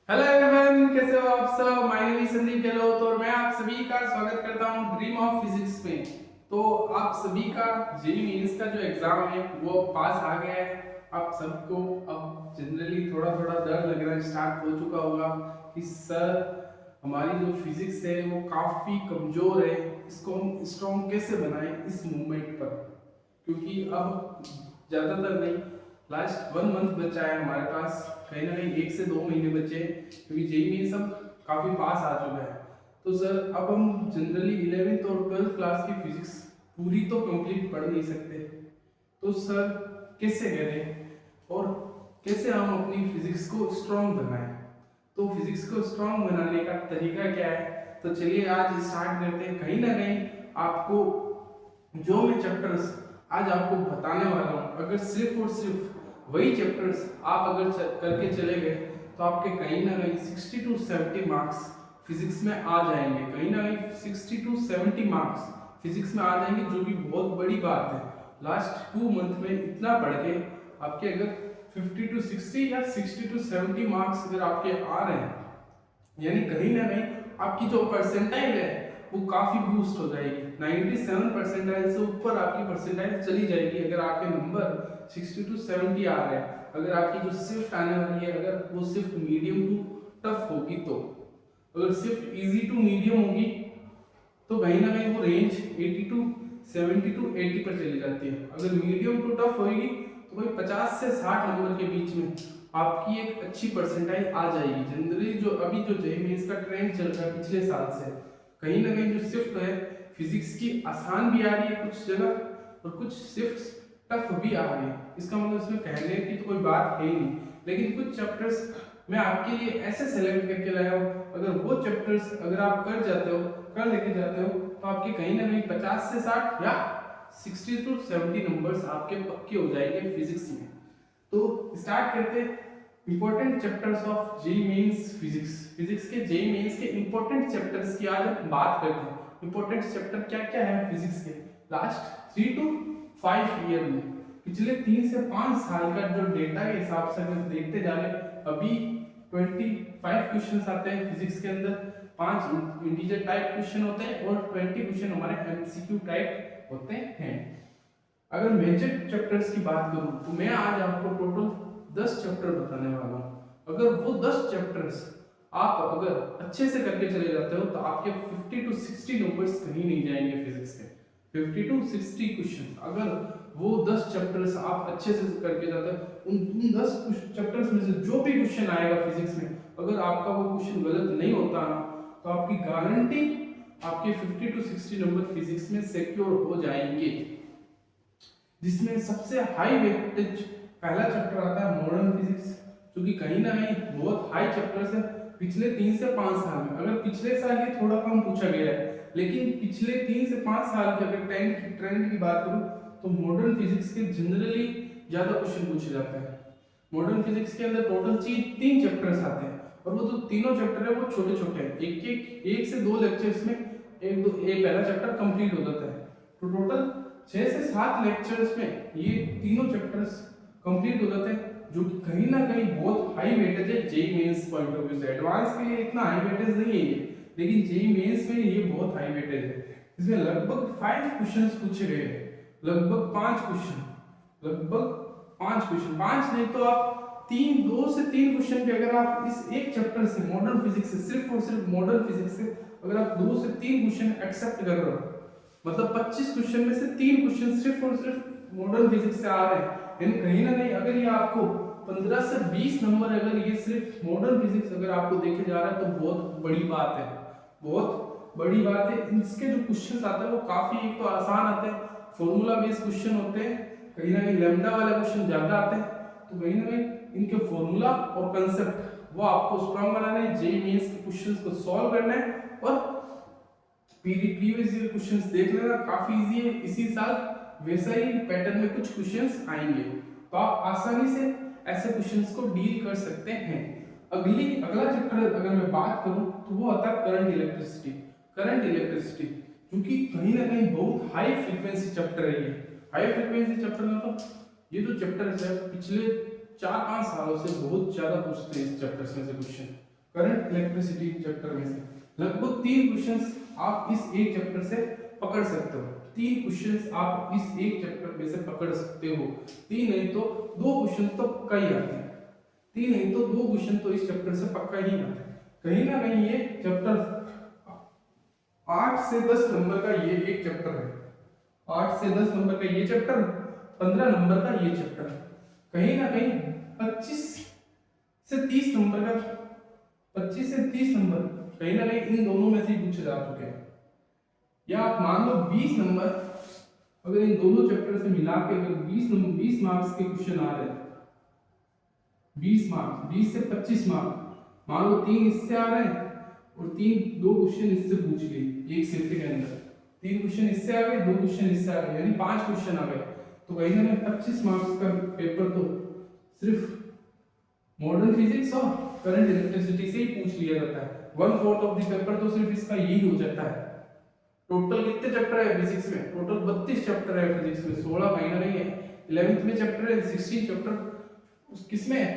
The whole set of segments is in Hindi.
हेलो एवरीवन, कैसे हो आप सब। My name is Sandeep Gehlot और मैं आप सभी का स्वागत करता हूं ड्रीम ऑफ फिजिक्स में। तो आप सभी का जेईई मेंस का जो एग्जाम है वो पास आ गया है। आप सबको अब जनरली थोड़ा थोड़ा डर लग रहा है, स्टार्ट हो चुका होगा कि सर हमारी जो फिजिक्स है वो काफ़ी कमज़ोर है, इसको हम स्ट्रॉन्ग कैसे बनाएं इस मूवमेंट पर। क्योंकि अब ज़्यादातर नहीं, लास्ट 1 मंथ बचा है हमारे पास, कहीं ना कहीं 1 से 2 महीने बचे हैं, क्योंकि जेईई में सब काफ़ी पास आ चुका है। तो सर अब हम जनरली 11th और 12th क्लास की फिजिक्स पूरी तो कंप्लीट पढ़ नहीं सकते, तो सर कैसे करें और कैसे हम अपनी फिजिक्स को स्ट्रॉन्ग बनाएं। तो फिजिक्स को स्ट्रॉन्ग बनाने का तरीका क्या है, तो चलिए आज स्टार्ट करते हैं। कहीं ना कहीं आपको जो मैं चैप्टर्स आज आपको बताने वाला हूँ, अगर सिर्फ और सिर्फ वही चैप्टर्स आप अगर करके चले गए तो आपके कहीं ना कहीं 60 to 70 मार्क्स फिजिक्स में आ जाएंगे। कहीं ना कहीं 60 to 70 मार्क्स फिजिक्स में आ जाएंगे, जो कि बहुत बड़ी बात है। लास्ट 2 मंथ में इतना पढ़ के आपके अगर 50 to 60 या 60 to 70 मार्क्स अगर आपके आ रहे हैं, यानी कहीं ना कहीं आपकी जो परसेंटाइल है वो काफी बूस्ट हो जाएगी। 97 परसेंटाइल से ऊपर आपकी परसेंटाइल चली जाएगी अगर आपके नंबर 60 to 70 आ रहे हैं। अगर आपकी जो शिफ्ट आने वाली है, अगर वो शिफ्ट मीडियम टू टफ होगी, तो अगर शिफ्ट इजी टू मीडियम होगी तो कहीं ना कहीं वो रेंज 80 टू 70 टू 80 पर चली जाती है। अगर मीडियम टू टफ होगी तो कोई 50 से 60 नंबर के बीच में आपकी एक अच्छी परसेंटाइल आ जाएगी। जनरली जो अभी जो जेईई मेंस का ट्रेंड चल रहा है पिछले साल से, कहीं ना कहीं जो शिफ्ट है फिजिक्स की आसान भी आ रही है कुछ जगह और कुछ शिफ्ट टफ भी आ रही है। इसका मतलब इसमें कहने की तो कोई बात है ही नहीं, लेकिन कुछ चैप्टर्स मैं आपके लिए ऐसे सेलेक्ट करके लाया हूँ, अगर वो चैप्टर्स अगर आप कर जाते हो, कर लेके जाते हो, तो आपके कहीं ना कहीं 50 से 60 या 60 टू 70 नंबर्स आपके पक्के हो जाएंगे फिजिक्स में। तो स्टार्ट करते important chapters of JEE Mains physics. Physics के जेईई मेंस के इंपॉर्टेंट चैप्टर्स की आज हम बात करते हैं। इंपॉर्टेंट चैप्टर क्या क्या है फिजिक्स के लास्ट 3 to 5 ईयर में, पिछले 3 से 5 साल का जो डेटा के हिसाब से अगर देखते जा रहे, अभी 25 क्वेश्चन आते हैं फिजिक्स के अंदर, 5 इंटीजर टाइप क्वेश्चन होते हैं और 20 क्वेश्चन हमारे एमसीक्यू टाइप होते हैं। अगर मेजर चैप्टर्स की बात करूं तो मैं आज आपको टोटल 10 चैप्टर बताने वाला हूं। अगर वो 10 चैप्टर्स आप अगर अच्छे से करके चले जाते हो तो आपके 50 to 60 नंबर्स कहीं नहीं जाएंगे फिजिक्स के। 50 to 60 क्वेश्चन अगर वो 10 चैप्टर्स आप अच्छे से करके जाते हो, उन 10 चैप्टर्स में से जो भी क्वेश्चन आएगा फिजिक्स में, अगर आपका वो क्वेश्चन गलत नहीं होता ना, तो आपकी गारंटी आपके 50 to 60 नंबर फिजिक्स में सिक्योर हो जाएंगे। जिसमें सबसे हाई वेटेज पहला चैप्टर आता है मॉडर्न फिजिक्स, जो कि कहीं ना कहीं बहुत हाई चैप्टर्स है पिछले 3 से 5 साल में। अगर पिछले साल ये थोड़ा कम पूछा गया है, लेकिन पिछले 3 से 5 साल के अगर ट्रेंड की बात करूं तो मॉडर्न फिजिक्स के जनरली ज्यादा क्वेश्चन पूछे जाते हैं। मॉडर्न फिजिक्स के अंदर टोटल 3 चैप्टर्स आते हैं और वो जो तीनों चैप्टर है वो छोटे छोटे हैं, एक से 2 लेक्चर्स में एक पहला चैप्टर कंप्लीट हो जाता है। तो टोटल 6 से 7 लेक्चर्स में ये तीनों चैप्टर्स कंप्लीट हो जाते हैं, जो कि कहीं ना कहीं बहुत हाई वेटेज है JEE Mains point of view से। एडवांस के लिए इतना हाई वेटेज नहीं है ये, लेकिन जेईई मेंस में ये बहुत हाई वेटेज है। इसमें लगभग 5 क्वेश्चंस पूछे गए हैं, लगभग 5 क्वेश्चन, लगभग 5 क्वेश्चन, 5 नहीं तो आप 2 से 3 क्वेश्चन पे अगर आप इस एक चैप्टर से मॉडर्न फिजिक्स से, सिर्फ और सिर्फ मॉडर्न फिजिक्स से अगर आप 2 से 3 क्वेश्चन एक्सेप्ट कर रहे हो, मतलब 25 क्वेश्चन में से 3 क्वेश्चन सिर्फ और सिर्फ मॉडर्न फिजिक्स से आ रहे हैं, यानी कहीं ना कहीं अगर ये आपको 15 से 20 नंबर अगर ये सिर्फ मॉडर्न फिजिक्स अगर आपको देखे जा रहा है तो बहुत बड़ी बात है, बहुत बड़ी बात है। इसके जो क्वेश्चन आते हैं वो काफी एक तो आसान आते हैं, फॉर्मूला बेस्ड क्वेश्चन होते हैं, कहीं ना कहीं लैम्डा वाले क्वेश्चन ज्यादा आते हैं। तो कहीं ना कहीं इनके फॉर्मूला और कंसेप्ट वो आपको स्ट्रॉन्ग बनाना है, जेईई मेंस के क्वेश्चंस को सॉल्व करना है और प्रीवियस ईयर क्वेश्चंस देख लेना, काफी इजी है। इसी साल वैसा ही पैटर्न में कुछ क्वेश्चंस आएंगे, तो आप आसानी से ऐसे क्वेश्चंस को डील कर सकते हैं। अगला चैप्टर अगर मैं बात करूं तो वो आता है करंट इलेक्ट्रिसिटी। करंट इलेक्ट्रिसिटी जो कि कहीं ना कहीं बहुत हाई फ्रीक्वेंसी चैप्टर है। ये हाई फ्रीक्वेंसी चैप्टर में तो ये जो चैप्टर है पिछले 4-5 सालों से बहुत ज्यादा पूछते हैं इस चैप्टर में से क्वेश्चन। करंट इलेक्ट्रिसिटी चैप्टर में से लगभग 3 क्वेश्चंस आप इस एक चैप्टर से पकड़ सकते हो। 3 क्वेश्चंस आप इस एक चैप्टर में से पकड़ सकते हो। 3 नहीं तो 2 क्वेश्चन तो पक्का ही आते हैं। 3 नहीं तो 2 क्वेश्चन तो इस चैप्टर से पक्का ही आते हैं। कहीं ना कहीं ये चैप्टर 8 से 10 नंबर का ये एक चैप्टर है। 8 से 10 नंबर का ये चैप्टर, 15 नंबर का ये चैप्टर, कहीं ना कहीं 25 से 30 नंबर का, 25 से 30 नंबर कहीं ना कहीं इन दोनों में से ही पूछे जा चुके हैं। या आप मान लो 20 नंबर अगर इन दोनों चैप्टर से मिला के अगर 20 मार्क्स के क्वेश्चन आ रहे हैं, 20 मार्क्स, 20 से 25 मार्क्स, मान लो 3 इससे आ रहे हैं और 2 क्वेश्चन इससे पूछ लिए एक शिफ्ट के अंदर, 3 क्वेश्चन इससे आ गए, 2 क्वेश्चन इससे आ गए, यानी 5 क्वेश्चन आ गए, तो कहीं ना कहीं 25 मार्क्स का पेपर तो सिर्फ मॉडर्न फिजिक्स और करंट इलेक्ट्रिसिटी से ही पूछ लिया जाता है। 1/4 ऑफ द पेपर तो सिर्फ इसका यही हो जाता है। टोटल कितने चैप्टर है फिजिक्स में? टोटल 32 चैप्टर है फिजिक्स में, 16 महीना नहीं है। 11th में चैप्टर है, 16 चैप्टर उस किसमें है?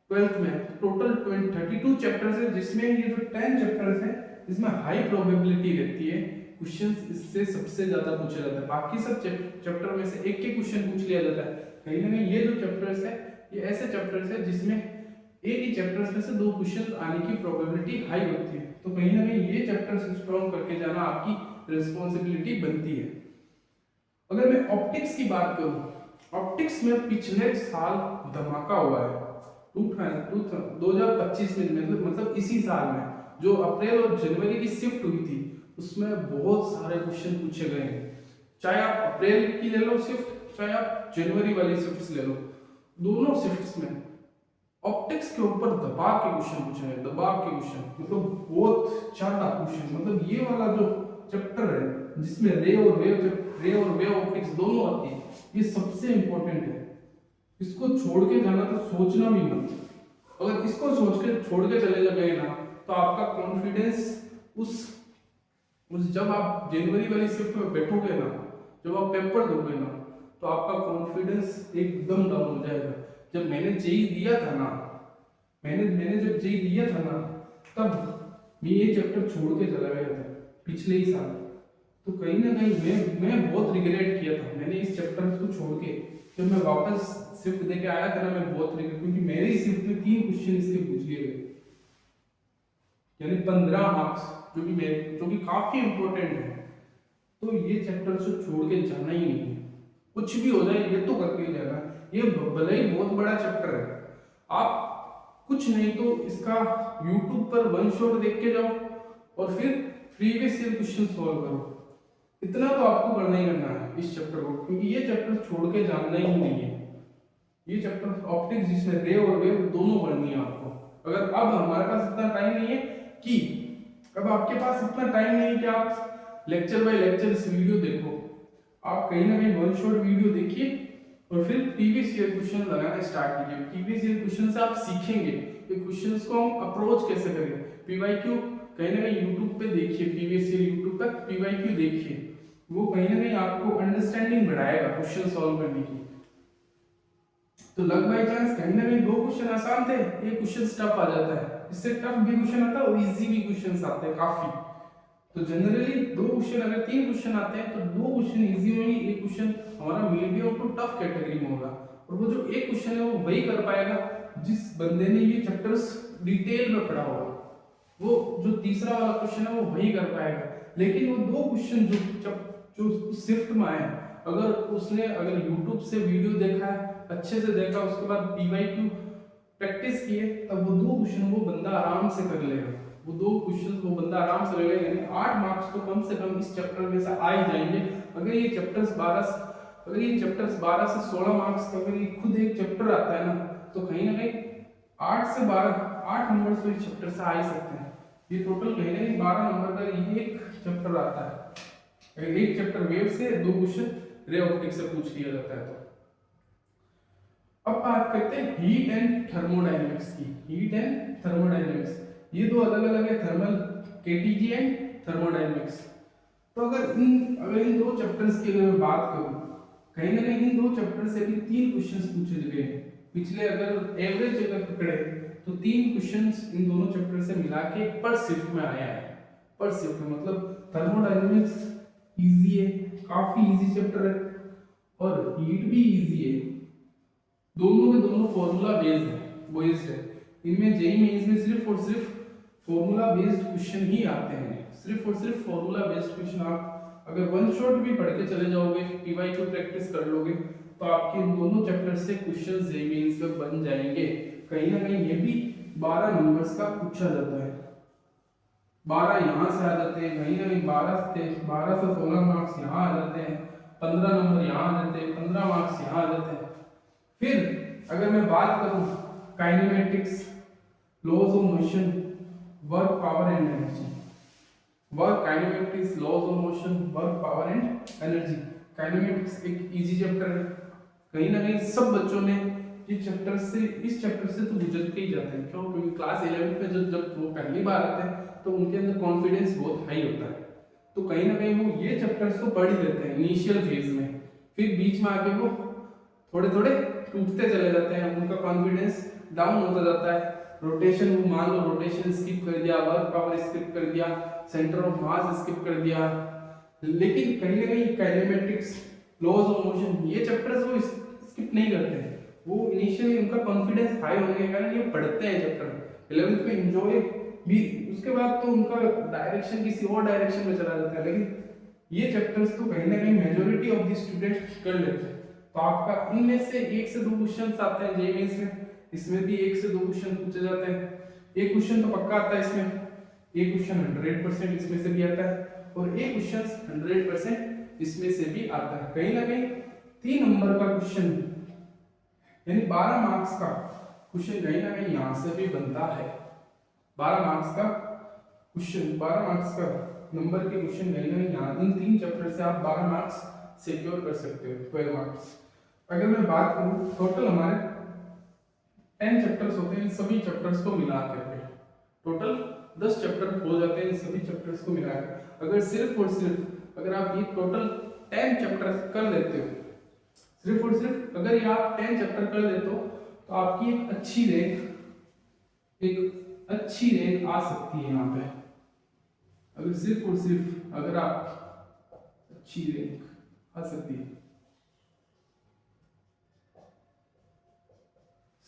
12th में। टोटल 32 चैप्टर्स है, जिसमें ये जो 10 चैप्टर्स है इसमें हाई प्रोबेबिलिटी रहती है क्वेश्चंस इससे सबसे ज्यादा पूछे जाता है। बाकी सब चैप्टर में से एक क्वेश्चन पूछ लिया जाता है। कहीं ना कहीं ये जो चैप्टर्स है ये ऐसे चैप्टर्स है जिसमें एक ही चैप्टर्स में से 2 क्वेश्चन आने की प्रोबेबिलिटी हाई होती है। तो कहीं ना कहीं ये चैप्टर्स स्ट्रॉन्ग करके जाना आपकी रिस्पॉन्सिबिलिटी बनती है। अगर मैं ऑप्टिक्स की बात करूं, ऑप्टिक्स में पिछले साल धमाका हुआ है 2025 में, मतलब इसी साल में जो अप्रैल और जनवरी की शिफ्ट हुई थी उसमें बहुत सारे क्वेश्चन पूछे गए हैं। चाहे आप अप्रैल की ले लो शिफ्ट, चाहे आप जनवरी वाली शिफ्ट ले लो, दोनों शिफ्ट्स में ऑप्टिक्स के ऊपर दबाव के क्वेश्चन पूछे हैं। दबाव के क्वेश्चन मतलब बहुत ज्यादा क्वेश्चन, मतलब ये वाला जो चैप्टर है जिसमें रे और वेव ऑप्टिक्स दोनों आती है, ये सबसे इंपॉर्टेंट है। इसको छोड़ के जाना तो सोचना भी मत। अगर इसको सोच के छोड़ के चले गए ना तो आपका कॉन्फिडेंस उस जब आप जनवरी वाली शिफ्ट में बैठोगे ना, जब आप पेपर दोगे ना, तो आपका कॉन्फिडेंस एकदम डाउन हो जाएगा। जब मैंने जेई दिया था ना, मैंने जब जेई दिया था ना, तब मैं ये चैप्टर छोड़ के चला गया था पिछले ही साल। तो कहीं ना कहीं मैं बहुत रिग्रेट किया था मैंने इस चैप्टर को छोड़ के। जब मैं वापस शिफ्ट देके आया था ना, मैं बहुत रिग्रेट, क्योंकि मेरी शिफ्ट में 3 क्वेश्चन इसके पूछ लिए गए, यानी 15 मार्क्स, जो कि काफी इंपॉर्टेंट है। तो ये चैप्टर से छोड़ के जाना ही नहीं है। कुछ भी हो जाए ये तो करके ही जाना। ये भले ही बहुत बड़ा चैप्टर है, आप कुछ नहीं तो इसका YouTube पर 1 शॉट देख के जाओ और फिर प्रीवियस ईयर क्वेश्चन सॉल्व करो। इतना तो आपको करना ही करना है इस चैप्टर को, क्योंकि ये चैप्टर छोड़ के जाना ही नहीं है। ये चैप्टर ऑप्टिक्स जिसमें रे और वेव दोनों पढ़नी है आपको। अगर अब हमारे पास इतना टाइम नहीं है कि अब आपके पास इतना टाइम नहीं कि आप लेक्चर बाय लेक्चर इस वीडियो देखो, आप कहीं ना कहीं 1 शॉट वीडियो देखिए और फिर प्रीवियस ईयर क्वेश्चन लगाना स्टार्ट कीजिए। प्रीवियस ईयर क्वेश्चन से आप सीखेंगे कि क्वेश्चंस को हम अप्रोच कैसे करें। पीवाईक्यू कहीं ना कहीं यूट्यूब पे देखिए, प्रीवियस ईयर यूट्यूब पर पीवाईक्यू देखिए, वो कहीं ना कहीं आपको अंडरस्टैंडिंग बढ़ाएगा क्वेश्चन सॉल्व करने की। तो लक बाय चांस कहीं ना कहीं 2 क्वेश्चन आसान थे, एक क्वेश्चन टफ आ जाता है, इससे टफ भी क्वेश्चन आता है और इजी भी क्वेश्चन आते हैं काफी। तो जनरली 2 क्वेश्चन, अगर 3 क्वेश्चन आते हैं तो 2 क्वेश्चन इजी होंगे, एक क्वेश्चन हमारा मीडियम टू टफ कैटेगरी में होगा। और वो जो एक क्वेश्चन है वो वही कर पाएगा जिस बंदे ने ये चैप्टर्स डिटेल में पढ़ा होगा। वो जो तीसरा वाला क्वेश्चन है वो वही कर पाएगा। लेकिन वो 2 क्वेश्चन जो शिफ्ट में आए, अगर YouTube से वीडियो देखा है, अच्छे से देखा, उसके बाद पीवाईक्यू प्रैक्टिस किए, तब वो 2 क्वेश्चन वो बंदा आराम से कर लेगा। वो 2 क्वेश्चन वो बंदा आराम से ले लेगा, यानी 8 मार्क्स तो कम से कम इस चैप्टर में से आ ही जाएंगे। अगर ये चैप्टर्स 12 से 16 मार्क्स का अगर ये खुद एक चैप्टर आता है ना, तो कहीं ना कहीं 8 नंबर तो इस चैप्टर से आ ही सकते हैं। ये टोटल कहीं ना कहीं 12 नंबर का ये एक चैप्टर आता है। अगर एक चैप्टर वेव से 2 क्वेश्चन रे ऑप्टिक्स से पूछ लिया जाता है। तो अब बात करते हैं हीट एंड थर्मोडायनेमिक्स की। हीट एंड थर्मोडायनेमिक्स ये 2 अलग अलग है, थर्मल केटीजी एंड थर्मोडायनेमिक्स। तो अगर इन 2 चैप्टर्स की अगर मैं बात करूं, कहीं ना कहीं इन 2 चैप्टर से भी 3 क्वेश्चंस पूछे गए हैं। पिछले अगर एवरेज अगर पकड़े तो 3 क्वेश्चंस इन दोनों चैप्टर से मिला के पर शिफ्ट में आया है। पर शिफ्ट में मतलब थर्मोडायनेमिक्स इजी है, काफी इजी चैप्टर है, और हीट भी इजी है। दोनों के दोनों फॉर्मूला बेस्ड है। इनमें जेईई मेंस में सिर्फ और सिर्फ फॉर्मूला बेस्ड क्वेश्चन ही आते हैं, सिर्फ और सिर्फ फॉर्मूला बेस्ड क्वेश्चन। आप अगर वन शॉट भी पढ़ के चले जाओगे, पीवाईक्यू प्रैक्टिस कर लोगे, तो आपके इन दोनों चैप्टर से क्वेश्चन जेईई मेंस में बन जाएंगे। कहीं ना कहीं ये भी 12 नंबर्स का पूछा जाता है, 12 यहाँ से आ जाते हैं, कहीं ना कहीं 12 से 16 मार्क्स यहाँ आ जाते हैं, 15 नंबर यहाँ आ जाते हैं, 15 मार्क्स यहाँ आ जाते हैं। फिर अगर मैं बात करूँ kinematics, laws of motion, work, power and energy. Work, kinematics, laws of motion, work, power and energy. Kinematics एक इजी चैप्टर है, कहीं ना कहीं सब बच्चों ने इस चैप्टर से तो गुजर के ही जाते हैं। क्यों? क्योंकि क्लास 11th में जब वो पहली बार आते हैं तो उनके अंदर कॉन्फिडेंस बहुत हाई होता है, तो कहीं ना कहीं वो ये चैप्टर्स तो पढ़ ही लेते हैं इनिशियल फेज में, फिर बीच में आके वो थोड़े थोड़े टूटते चले जाते हैं, उनका कॉन्फिडेंस डाउन होता जाता है। रोटेशन, मान लो रोटेशन स्किप कर दिया, वर्क पावर स्किप कर दिया, सेंटर ऑफ मास स्किप कर दिया, लेकिन कहीं ना कहीं काइनेमेटिक्स, लॉज ऑफ मोशन, ये चैप्टर्स वो स्किप नहीं करते हैं। वो इनिशियली उनका कॉन्फिडेंस हाई होने के कारण ये पढ़ते हैं चैप्टर, 11th में एंजॉय भी, उसके बाद तो उनका डायरेक्शन किसी और डायरेक्शन में चला जाता है। लेकिन ये चैप्टर्स तो कहीं ना कहीं मेजॉरिटी ऑफ द स्टूडेंट्स कर लेते हैं। तो आपका इनमें से 1 से 2 क्वेश्चंस आते हैं जेईई मेंस में, इसमें भी 1 से 2 क्वेश्चन पूछे जाते हैं। एक क्वेश्चन तो पक्का आता है इसमें, एक क्वेश्चन 100% इसमें से भी आता है, और एक क्वेश्चन 100% इसमें से भी आता है। कहीं ना कहीं 3 नंबर का क्वेश्चन यानी 12 मार्क्स का क्वेश्चन कहीं ना कहीं यहाँ से भी बनता है। 12 मार्क्स का क्वेश्चन, 12 मार्क्स का नंबर के क्वेश्चन कहीं ना कहीं यहाँ इन 3 चैप्टर से आप 12 मार्क्स सिक्योर कर सकते हो, 12 मार्क्स। अगर मैं बात करूँ टोटल हमारे 10 चैप्टर्स होते हैं, इन सभी चैप्टर्स को मिला करके टोटल 10 चैप्टर हो जाते हैं, इन सभी चैप्टर्स को मिलाकर। अगर सिर्फ और सिर्फ अगर आप ये टोटल 10 चैप्टर कर लेते हो, सिर्फ और सिर्फ अगर ये आप 10 चैप्टर कर लेते हो, तो आपकी एक अच्छी रैंक आ सकती है यहाँ पे। अगर सिर्फ और सिर्फ अगर आप अच्छी रैंक आ सकती है,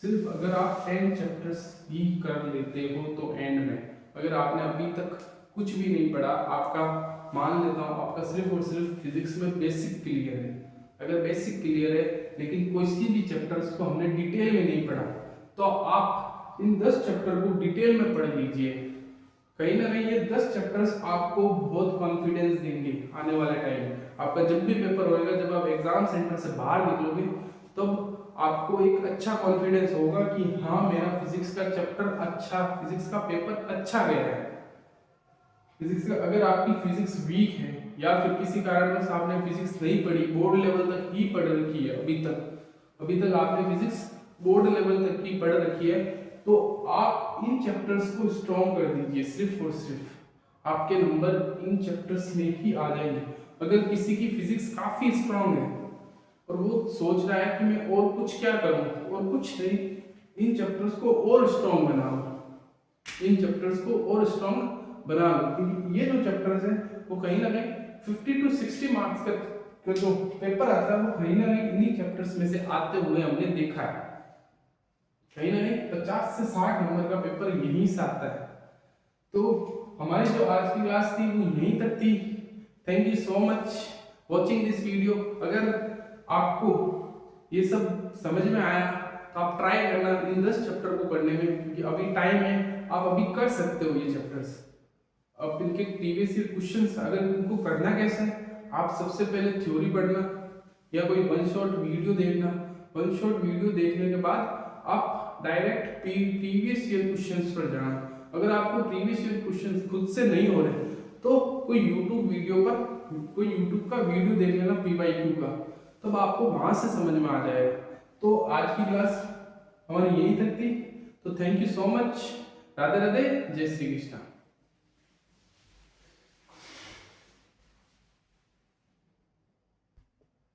सिर्फ अगर आप 10 चैप्टर्स ही कर लेते हो, तो एंड में अगर आपने अभी तक कुछ भी नहीं पढ़ा, आपका मान लेता हूँ आपका सिर्फ और सिर्फ फिजिक्स में बेसिक क्लियर है, अगर बेसिक क्लियर है लेकिन किसी भी चैप्टर्स को हमने डिटेल में नहीं पढ़ा, तो आप इन 10 चैप्टर को डिटेल में पढ़ लीजिए। कहीं ना कहीं ये 10 चैप्टर्स आपको बहुत कॉन्फिडेंस देंगे आने वाले टाइम। आपका जब भी पेपर होएगा, जब आप एग्जाम सेंटर से बाहर निकलोगे, तब आपको एक अच्छा कॉन्फिडेंस होगा कि हाँ मेरा फिजिक्स का चैप्टर अच्छा, फिजिक्स का पेपर अच्छा गया है। फिजिक्स का अगर आपकी फिजिक्स वीक है या फिर किसी कारणवश आपने फिजिक्स नहीं पढ़ी, बोर्ड लेवल तक ही पढ़ रखी है, अभी तक आपने फिजिक्स बोर्ड लेवल तक की पढ़ रखी है, तो आप इन चैप्टर्स को स्ट्रॉन्ग कर दीजिए। सिर्फ और सिर्फ आपके नंबर इन चैप्टर्स में ही आ जाएंगे। अगर किसी की फिजिक्स काफी स्ट्रॉन्ग है और वो सोच रहा है कि मैं और कुछ क्या करूं, और कुछ नहीं, इन चैप्टर्स को और स्ट्रॉन्ग बना लो, इन चैप्टर्स को और स्ट्रॉन्ग बना लो, क्योंकि ये जो चैप्टर्स हैं वो कहीं ना कहीं 50 to 60 मार्क्स का जो पेपर आता है वो कहीं ना कहीं इन्हीं चैप्टर्स में से आते हुए हमने देखा है। कहीं ना कहीं 50 से 60 नंबर का पेपर यहीं से आता है। तो हमारी जो आज की क्लास थी वो यहीं तक थी। Thank you so much watching this video. अगर आपको ये सब समझ में आया तो आप ट्राई करना इन 10 चैप्टर को पढ़ने में, क्योंकि अभी टाइम है, आप अभी कर सकते हो ये चैप्टर्स। अब इनके प्रीवियस ईयर क्वेश्चंस अगर उनको करना कैसे है, आप सबसे पहले थ्योरी पढ़ना या कोई वन शॉट वीडियो देखना। वन शॉट वीडियो देखने के बाद आप डायरेक्ट प्रीवियस ईयर क्वेश्चंस पर जाना। अगर आपको प्रीवियस ईयर क्वेश्चंस खुद से नहीं हो रहे तो कोई यूट्यूब का वीडियो देख लेना पीवाईक्यू का, तब आपको वहां से समझ में आ जाएगा। तो आज की क्लास हमारी यही तक थी। तो thank you so much. Radhe Radhe, जय श्री कृष्णा।